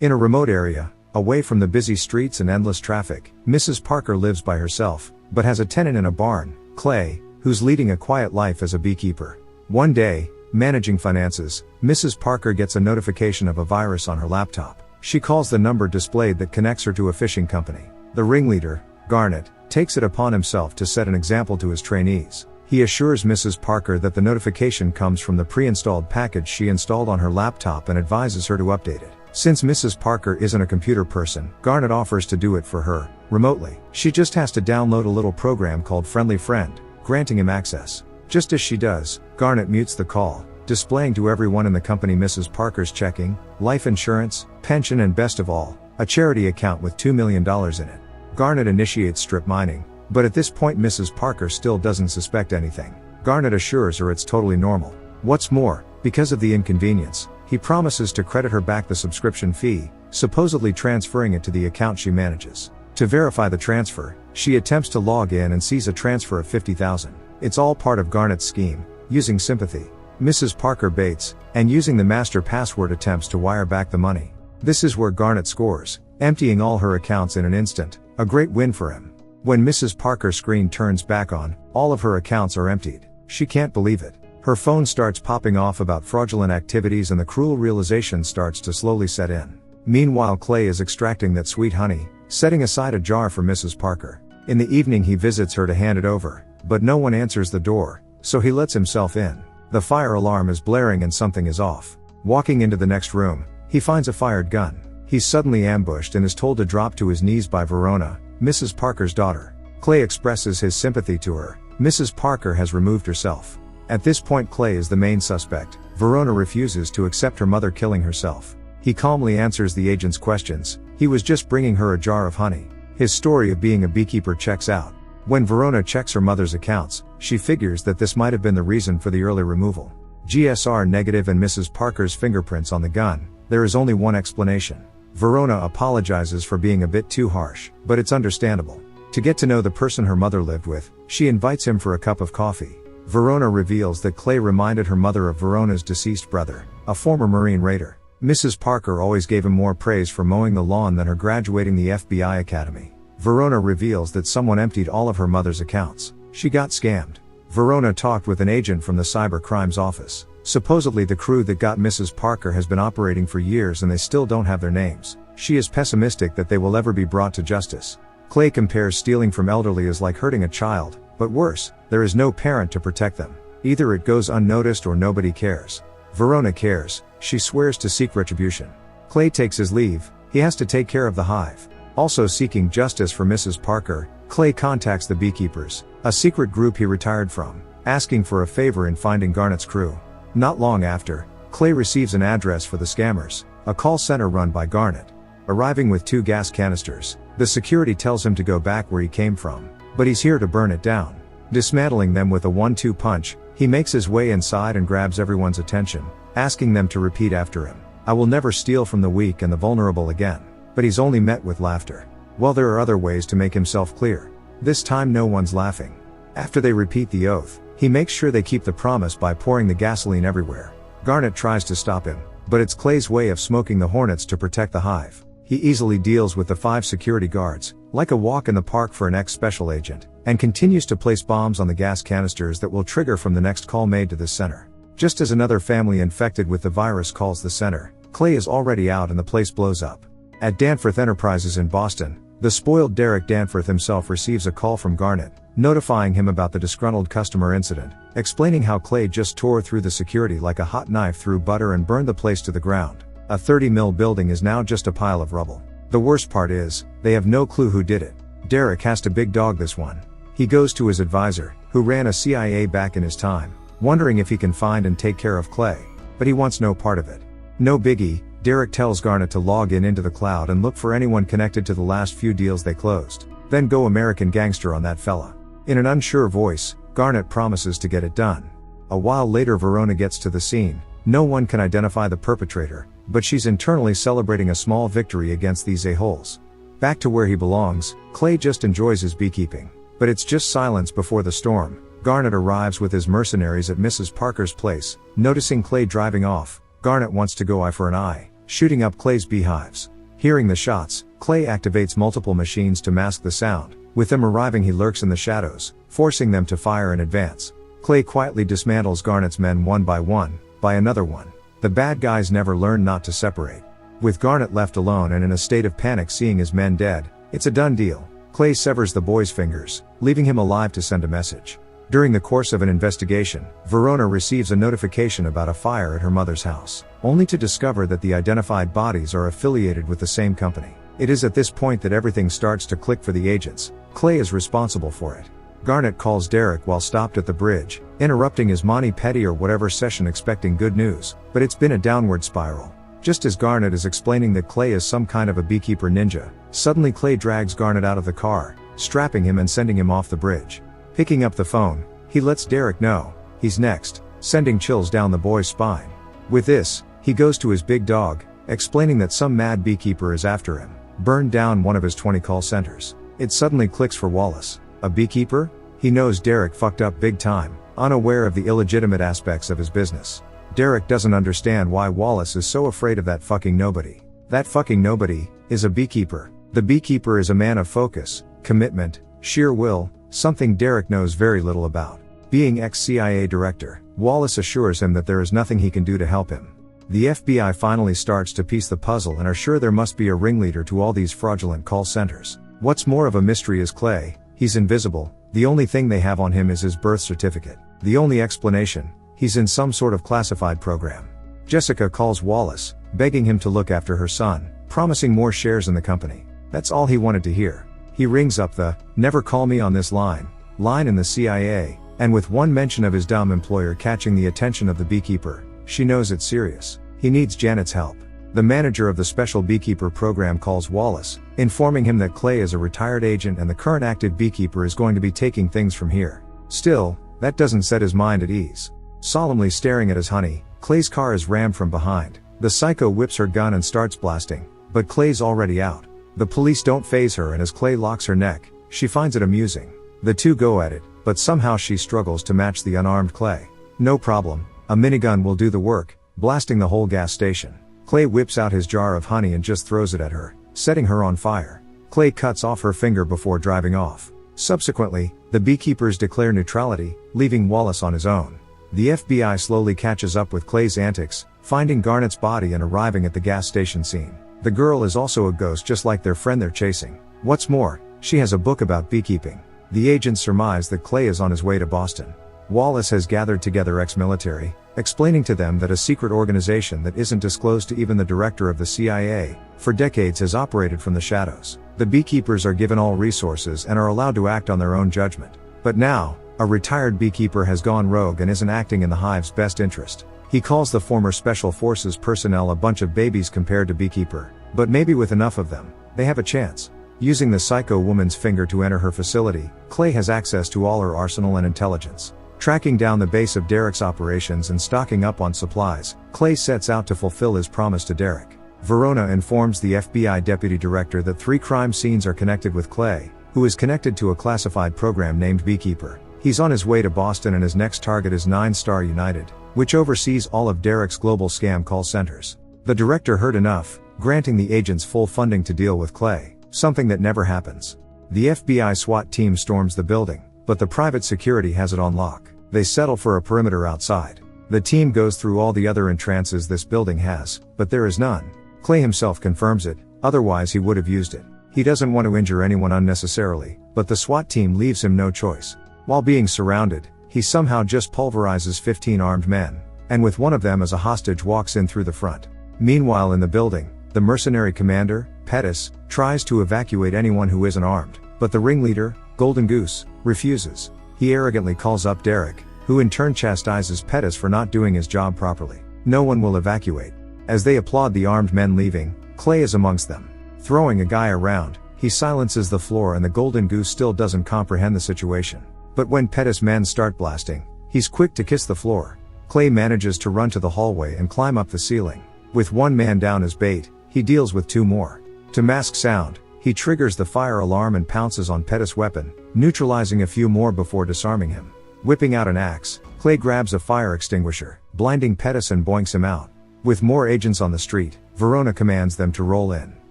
In a remote area, away from the busy streets and endless traffic, Mrs. Parker lives by herself, but has a tenant in a barn, Clay, who's leading a quiet life as a beekeeper. One day, managing finances, Mrs. Parker gets a notification of a virus on her laptop. She calls the number displayed that connects her to a fishing company. The ringleader, Garnet, takes it upon himself to set an example to his trainees. He assures Mrs. Parker that the notification comes from the pre-installed package she installed on her laptop and advises her to update it. Since Mrs. Parker isn't a computer person, Garnet offers to do it for her, remotely. She just has to download a little program called Friendly Friend, granting him access. Just as she does, Garnet mutes the call, displaying to everyone in the company Mrs. Parker's checking, life insurance, pension and best of all, a charity account with $2 million in it. Garnet initiates strip mining, but at this point Mrs. Parker still doesn't suspect anything. Garnet assures her it's totally normal. What's more, because of the inconvenience, he promises to credit her back the subscription fee, supposedly transferring it to the account she manages. To verify the transfer, she attempts to log in and sees a transfer of $50,000. It's all part of Garnet's scheme, using sympathy. Mrs. Parker baits, and using the master password attempts to wire back the money. This is where Garnet scores, emptying all her accounts in an instant, a great win for him. When Mrs. Parker's screen turns back on, all of her accounts are emptied. She can't believe it. Her phone starts popping off about fraudulent activities and the cruel realization starts to slowly set in. Meanwhile, Clay is extracting that sweet honey, setting aside a jar for Mrs. Parker. In the evening he visits her to hand it over, but no one answers the door, so he lets himself in. The fire alarm is blaring and something is off. Walking into the next room, he finds a fired gun. He's suddenly ambushed and is told to drop to his knees by Verona, Mrs. Parker's daughter. Clay expresses his sympathy to her. Mrs. Parker has removed herself. At this point Clay is the main suspect. Verona refuses to accept her mother killing herself. He calmly answers the agent's questions. He was just bringing her a jar of honey. His story of being a beekeeper checks out. When Verona checks her mother's accounts, she figures that this might have been the reason for the early removal. GSR negative and Mrs. Parker's fingerprints on the gun. There is only one explanation. Verona apologizes for being a bit too harsh, but it's understandable. To get to know the person her mother lived with, she invites him for a cup of coffee. Verona reveals that Clay reminded her mother of Verona's deceased brother, a former Marine raider. Mrs. Parker always gave him more praise for mowing the lawn than her graduating the FBI academy. Verona reveals that someone emptied all of her mother's accounts. She got scammed. Verona talked with an agent from the cyber crimes office. Supposedly the crew that got Mrs. Parker has been operating for years and they still don't have their names. She is pessimistic that they will ever be brought to justice. Clay compares stealing from elderly as like hurting a child, but worse, there is no parent to protect them. Either it goes unnoticed or nobody cares. Verona cares. She swears to seek retribution. Clay takes his leave. He has to take care of the hive. Also seeking justice for Mrs. Parker, Clay contacts the Beekeepers, a secret group he retired from, asking for a favor in finding Garnet's crew. Not long after, Clay receives an address for the scammers, a call center run by Garnet. Arriving with 2 gas canisters, the security tells him to go back where he came from, but he's here to burn it down. Dismantling them with a 1-2 punch, he makes his way inside and grabs everyone's attention, asking them to repeat after him. I will never steal from the weak and the vulnerable again. But he's only met with laughter. Well, there are other ways to make himself clear. This time no one's laughing. After they repeat the oath, he makes sure they keep the promise by pouring the gasoline everywhere. Garnet tries to stop him, but it's Clay's way of smoking the hornets to protect the hive. He easily deals with the 5 security guards, like a walk in the park for an ex-special agent, and continues to place bombs on the gas canisters that will trigger from the next call made to this center. Just as another family infected with the virus calls the center, Clay is already out and the place blows up. At Danforth Enterprises in Boston, the spoiled Derek Danforth himself receives a call from Garnet, notifying him about the disgruntled customer incident, explaining how Clay just tore through the security like a hot knife through butter and burned the place to the ground. A 30-mil building is now just a pile of rubble. The worst part is, they have no clue who did it. Derek has to big dog this one. He goes to his advisor, who ran a CIA back in his time, wondering if he can find and take care of Clay, but he wants no part of it. No biggie. Derek tells Garnet to log into the cloud and look for anyone connected to the last few deals they closed. Then go American Gangster on that fella. In an unsure voice, Garnet promises to get it done. A while later Verona gets to the scene. No one can identify the perpetrator, but she's internally celebrating a small victory against these a-holes. Back to where he belongs, Clay just enjoys his beekeeping. But it's just silence before the storm. Garnet arrives with his mercenaries at Mrs. Parker's place. Noticing Clay driving off, Garnet wants to go eye for an eye, shooting up Clay's beehives. Hearing the shots, Clay activates multiple machines to mask the sound. With them arriving, he lurks in the shadows, forcing them to fire in advance. Clay quietly dismantles Garnet's men one, by another one. The bad guys never learn not to separate. With Garnet left alone and in a state of panic seeing his men dead, it's a done deal. Clay severs the boy's fingers, leaving him alive to send a message. During the course of an investigation, Verona receives a notification about a fire at her mother's house, only to discover that the identified bodies are affiliated with the same company. It is at this point that everything starts to click for the agents. Clay is responsible for it. Garnet calls Derek while stopped at the bridge, interrupting his mani pedi or whatever session expecting good news, but it's been a downward spiral. Just as Garnet is explaining that Clay is some kind of a beekeeper ninja, suddenly Clay drags Garnet out of the car, strapping him and sending him off the bridge. Picking up the phone, he lets Derek know he's next, sending chills down the boy's spine. With this, he goes to his big dog, explaining that some mad beekeeper is after him, burned down one of his 20 call centers. It suddenly clicks for Wallace. A beekeeper? He knows Derek fucked up big time, unaware of the illegitimate aspects of his business. Derek doesn't understand why Wallace is so afraid of that fucking nobody. That fucking nobody is a beekeeper. The beekeeper is a man of focus, commitment, sheer will, something Derek knows very little about. Being ex-CIA director, Wallace assures him that there is nothing he can do to help him. The FBI finally starts to piece the puzzle and are sure there must be a ringleader to all these fraudulent call centers. What's more of a mystery is Clay. He's invisible. The only thing they have on him is his birth certificate. The only explanation, he's in some sort of classified program. Jessica calls Wallace, begging him to look after her son, promising more shares in the company. That's all he wanted to hear. He rings up the, "Never call me on this line" in the CIA, and with one mention of his dumb employer catching the attention of the beekeeper, she knows it's serious. He needs Janet's help. The manager of the special beekeeper program calls Wallace, informing him that Clay is a retired agent and the current active beekeeper is going to be taking things from here. Still, that doesn't set his mind at ease. Solemnly staring at his honey, Clay's car is rammed from behind. The psycho whips her gun and starts blasting, but Clay's already out. The police don't faze her, and as Clay locks her neck, she finds it amusing. The two go at it, but somehow she struggles to match the unarmed Clay. No problem, a minigun will do the work, blasting the whole gas station. Clay whips out his jar of honey and just throws it at her, setting her on fire. Clay cuts off her finger before driving off. Subsequently, the beekeepers declare neutrality, leaving Wallace on his own. The FBI slowly catches up with Clay's antics, finding Garnet's body and arriving at the gas station scene. The girl is also a ghost just like their friend they're chasing. What's more, she has a book about beekeeping. The agents surmise that Clay is on his way to Boston. Wallace has gathered together ex-military, explaining to them that a secret organization that isn't disclosed to even the director of the CIA, for decades has operated from the shadows. The beekeepers are given all resources and are allowed to act on their own judgment. But now, a retired beekeeper has gone rogue and isn't acting in the hive's best interest. He calls the former Special Forces personnel a bunch of babies compared to Beekeeper, but maybe with enough of them, they have a chance. Using the psycho woman's finger to enter her facility, Clay has access to all her arsenal and intelligence. Tracking down the base of Derek's operations and stocking up on supplies, Clay sets out to fulfill his promise to Derek. Verona informs the FBI deputy director that 3 crime scenes are connected with Clay, who is connected to a classified program named Beekeeper. He's on his way to Boston and his next target is 9 Star United, which oversees all of Derek's global scam call centers. The director heard enough, granting the agents full funding to deal with Clay, something that never happens. The FBI SWAT team storms the building, but the private security has it on lock. They settle for a perimeter outside. The team goes through all the other entrances this building has, but there is none. Clay himself confirms it, otherwise he would have used it. He doesn't want to injure anyone unnecessarily, but the SWAT team leaves him no choice. While being surrounded, he somehow just pulverizes 15 armed men, and with one of them as a hostage walks in through the front. Meanwhile in the building, the mercenary commander, Pettis, tries to evacuate anyone who isn't armed, but the ringleader, Golden Goose, refuses. He arrogantly calls up Derek, who in turn chastises Pettis for not doing his job properly. No one will evacuate. As they applaud the armed men leaving, Clay is amongst them. Throwing a guy around, he silences the floor and the Golden Goose still doesn't comprehend the situation. But when Pettis' men start blasting, he's quick to kiss the floor. Clay manages to run to the hallway and climb up the ceiling. With one man down as bait, he deals with 2 more. To mask sound, he triggers the fire alarm and pounces on Pettis' weapon, neutralizing a few more before disarming him. Whipping out an axe, Clay grabs a fire extinguisher, blinding Pettis and boinks him out. With more agents on the street, Verona commands them to roll in.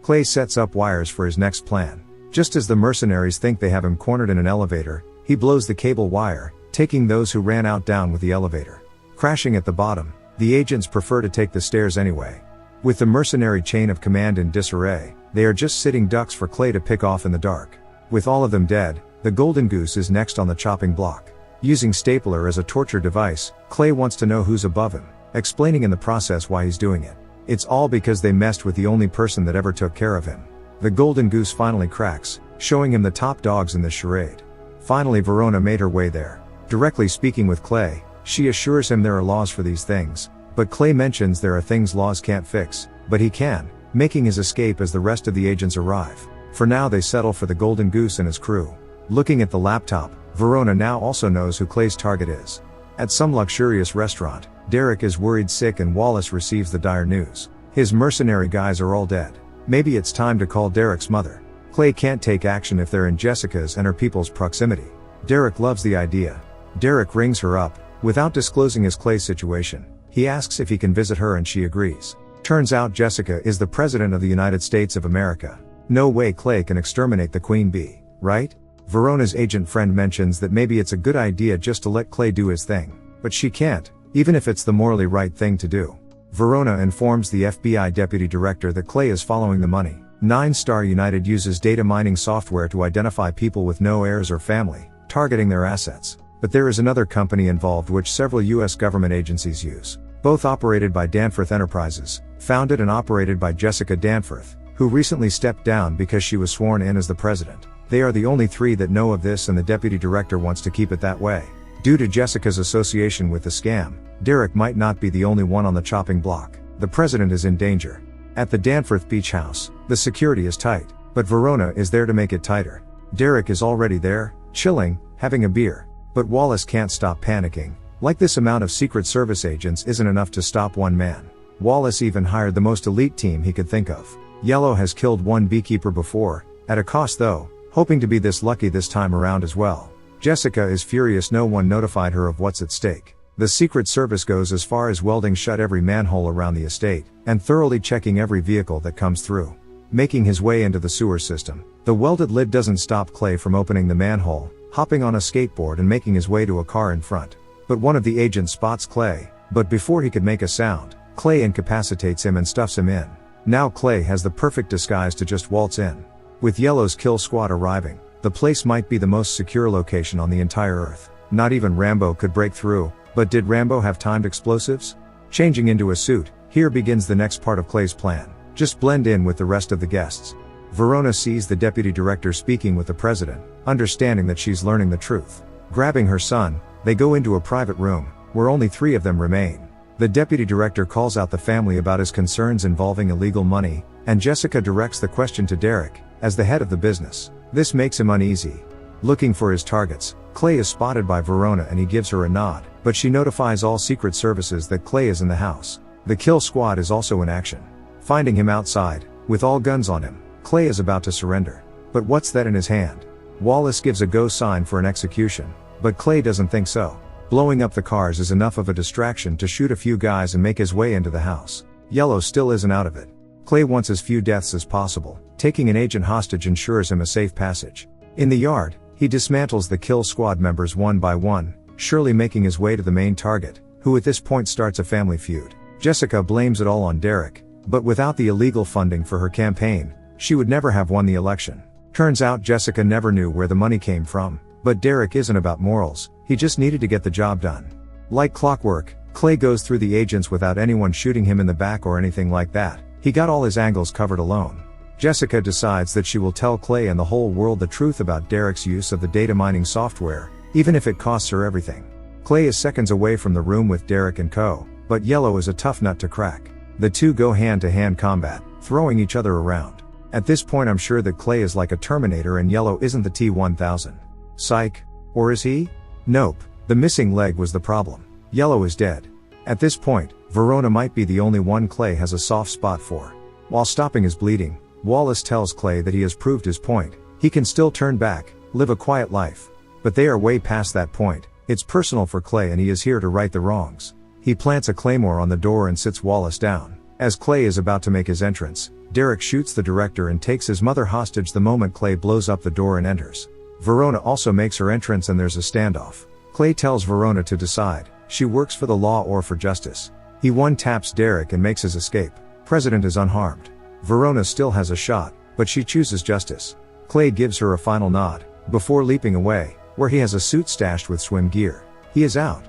Clay sets up wires for his next plan. Just as the mercenaries think they have him cornered in an elevator, he blows the cable wire, taking those who ran out down with the elevator. Crashing at the bottom, the agents prefer to take the stairs anyway. With the mercenary chain of command in disarray, they are just sitting ducks for Clay to pick off in the dark. With all of them dead, the Golden Goose is next on the chopping block. Using stapler as a torture device, Clay wants to know who's above him, explaining in the process why he's doing it. It's all because they messed with the only person that ever took care of him. The Golden Goose finally cracks, showing him the top dogs in the charade. Finally Verona made her way there. Directly speaking with Clay, she assures him there are laws for these things, but Clay mentions there are things laws can't fix, but he can, making his escape as the rest of the agents arrive. For now they settle for the Golden Goose and his crew. Looking at the laptop, Verona now also knows who Clay's target is. At some luxurious restaurant, Derek is worried sick and Wallace receives the dire news. His mercenary guys are all dead. Maybe it's time to call Derek's mother. Clay can't take action if they're in Jessica's and her people's proximity. Derek loves the idea. Derek rings her up, without disclosing his Clay situation. He asks if he can visit her and she agrees. Turns out Jessica is the President of the United States of America. No way Clay can exterminate the Queen Bee, right? Verona's agent friend mentions that maybe it's a good idea just to let Clay do his thing. But she can't, even if it's the morally right thing to do. Verona informs the FBI deputy director that Clay is following the money. 9-Star United uses data mining software to identify people with no heirs or family, targeting their assets. But there is another company involved which several US government agencies use. Both operated by Danforth Enterprises, founded and operated by Jessica Danforth, who recently stepped down because she was sworn in as the president. They are the only three that know of this and the deputy director wants to keep it that way. Due to Jessica's association with the scam, Derek might not be the only one on the chopping block. The president is in danger. At the Danforth Beach House, the security is tight, but Verona is there to make it tighter. Derek is already there, chilling, having a beer. But Wallace can't stop panicking. Like this amount of Secret Service agents isn't enough to stop one man. Wallace even hired the most elite team he could think of. Yellow has killed one beekeeper before, at a cost though, hoping to be this lucky this time around as well. Jessica is furious no one notified her of what's at stake. The Secret Service goes as far as welding shut every manhole around the estate, and thoroughly checking every vehicle that comes through. Making his way into the sewer system, the welded lid doesn't stop Clay from opening the manhole, hopping on a skateboard and making his way to a car in front. But one of the agents spots Clay, but before he could make a sound, Clay incapacitates him and stuffs him in. Now Clay has the perfect disguise to just waltz in. With Yellow's kill squad arriving, the place might be the most secure location on the entire Earth. Not even Rambo could break through, but did Rambo have timed explosives? Changing into a suit, here begins the next part of Clay's plan. Just blend in with the rest of the guests. Verona sees the deputy director speaking with the president, understanding that she's learning the truth. Grabbing her son, they go into a private room, where only 3 of them remain. The deputy director calls out the family about his concerns involving illegal money, and Jessica directs the question to Derek, as the head of the business. This makes him uneasy. Looking for his targets, Clay is spotted by Verona and he gives her a nod, but she notifies all Secret Services that Clay is in the house. The kill squad is also in action. Finding him outside, with all guns on him, Clay is about to surrender. But what's that in his hand? Wallace gives a go sign for an execution, but Clay doesn't think so. Blowing up the cars is enough of a distraction to shoot a few guys and make his way into the house. Yellow still isn't out of it. Clay wants as few deaths as possible. Taking an agent hostage ensures him a safe passage. In the yard, he dismantles the kill squad members one by one, surely making his way to the main target, who at this point starts a family feud. Jessica blames it all on Derek, but without the illegal funding for her campaign, she would never have won the election. Turns out Jessica never knew where the money came from, but Derek isn't about morals, he just needed to get the job done. Like clockwork, Clay goes through the agents without anyone shooting him in the back or anything like that. He got all his angles covered alone. Jessica decides that she will tell Clay and the whole world the truth about Derek's use of the data mining software, even if it costs her everything. Clay is seconds away from the room with Derek and co., but Yellow is a tough nut to crack. The two go hand-to-hand combat, throwing each other around. At this point I'm sure that Clay is like a Terminator and Yellow isn't the T-1000. Psych. Or is he? Nope. The missing leg was the problem. Yellow is dead. At this point, Verona might be the only one Clay has a soft spot for. While stopping his bleeding, Wallace tells Clay that he has proved his point. He can still turn back, live a quiet life. But they are way past that point. It's personal for Clay and he is here to right the wrongs. He plants a claymore on the door and sits Wallace down. As Clay is about to make his entrance, Derek shoots the director and takes his mother hostage the moment Clay blows up the door and enters. Verona also makes her entrance and there's a standoff. Clay tells Verona to decide, she works for the law or for justice. He one-taps Derek and makes his escape. President is unharmed. Verona still has a shot, but she chooses justice. Clay gives her a final nod, before leaping away, where he has a suit stashed with swim gear. He is out.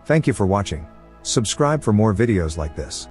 Thank you for watching. Subscribe for more videos like this.